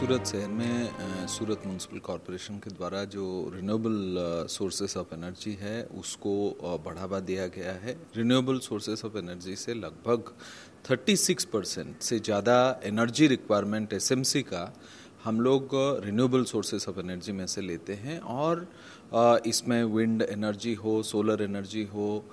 सूरत शहर में सूरत municipal corporation के द्वारा जो रिन्यूएबल सोर्सेस ऑफ एनर्जी है उसको बढ़ावा दिया गया है। रिन्यूएबल सोर्सेस ऑफ एनर्जी से लगभग 36% से ज़्यादा एनर्जी रिक्वायरमेंट एसएमसी का हम लोग रिन्यूएबल सोर्सेस ऑफ एनर्जी में से लेते हैं और इसमें विंड एनर्जी हो, सोलर एनर्जी हो,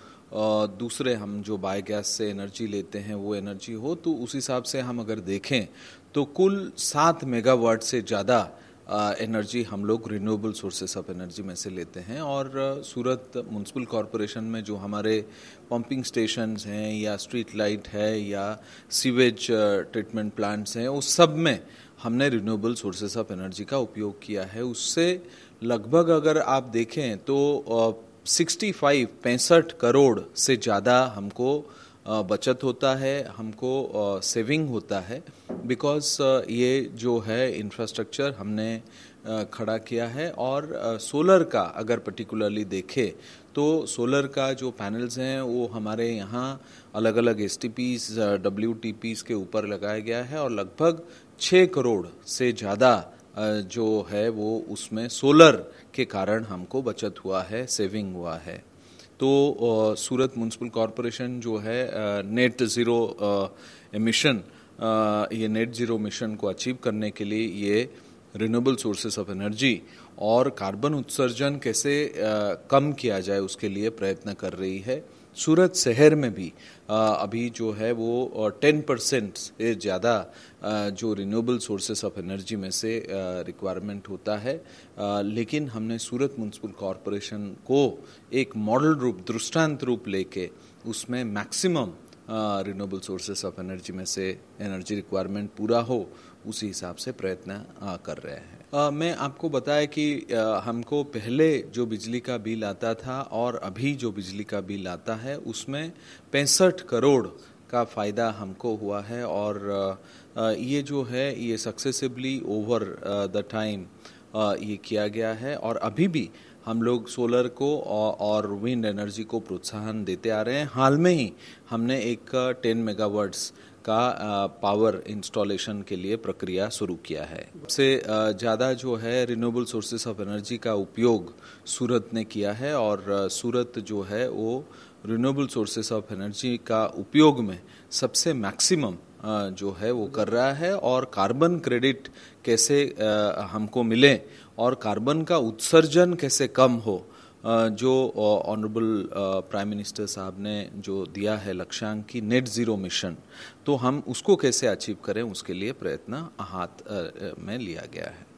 दूसरे हम जो बायोगैस से एनर्जी लेते हैं वो एनर्जी हो, तो उस हिसाब से हम अगर देखें तो कुल 7 मेगावाट से ज़्यादा एनर्जी हम लोग रिन्यूएबल सोर्सेस ऑफ एनर्जी में से लेते हैं। और सूरत म्युनिसिपल कॉरपोरेशन में जो हमारे पंपिंग स्टेशंस हैं या स्ट्रीट लाइट है या सीवेज ट्रीटमेंट प्लांट्स हैं, उस सब में हमने रिन्यूएबल सोर्सेस ऑफ एनर्जी का उपयोग किया है। उससे लगभग अगर आप देखें तो 65 करोड़ से ज़्यादा हमको बचत होता है, हमको सेविंग होता है, बिकॉज ये जो है इंफ्रास्ट्रक्चर हमने खड़ा किया है। और सोलर का अगर पर्टिकुलरली देखें तो सोलर का जो पैनल्स हैं वो हमारे यहाँ अलग अलग एसटीपीज, डब्ल्यूटीपीज के ऊपर लगाया गया है और लगभग 6 करोड़ से ज़्यादा जो है वो उसमें सोलर के कारण हमको बचत हुआ है, सेविंग हुआ है। तो सूरत म्युनिसिपल कॉरपोरेशन जो है नेट ज़ीरो एमिशन, ये नेट ज़ीरो मिशन को अचीव करने के लिए ये रिन्यूएबल सोर्सेस ऑफ एनर्जी और कार्बन उत्सर्जन कैसे कम किया जाए उसके लिए प्रयत्न कर रही है। सूरत शहर में भी अभी जो है वो 10% से ज़्यादा जो रिन्यूएबल सोर्सेस ऑफ एनर्जी में से रिक्वायरमेंट होता है, लेकिन हमने सूरत म्युनिसिपल कॉरपोरेशन को एक मॉडल रूप, दृष्टांत रूप लेके उसमें maximum renewable sources of energy में से एनर्जी रिक्वायरमेंट पूरा हो उसी हिसाब से प्रयत्न कर रहे हैं। मैं आपको बताया कि हमको पहले जो बिजली का बिल आता था और अभी जो बिजली का बिल आता है उसमें 65 करोड़ का फ़ायदा हमको हुआ है। और ये जो है ये सक्सेसिवली ओवर द टाइम ये किया गया है और अभी भी हम लोग सोलर को और विंड एनर्जी को प्रोत्साहन देते आ रहे हैं। हाल में ही हमने एक 10 मेगावाट्स का पावर इंस्टॉलेशन के लिए प्रक्रिया शुरू किया है। सबसे ज़्यादा जो है रिन्यूएबल सोर्सेस ऑफ एनर्जी का उपयोग सूरत ने किया है और सूरत जो है वो रिन्यूएबल सोर्सेस ऑफ एनर्जी का उपयोग में सबसे मैक्सिमम जो है वो कर रहा है। और कार्बन क्रेडिट कैसे हमको मिले और कार्बन का उत्सर्जन कैसे कम हो, जो ऑनरेबल प्राइम मिनिस्टर साहब ने जो दिया है लक्ष्यांक की नेट ज़ीरो मिशन, तो हम उसको कैसे अचीव करें उसके लिए प्रयत्न हाथ में लिया गया है।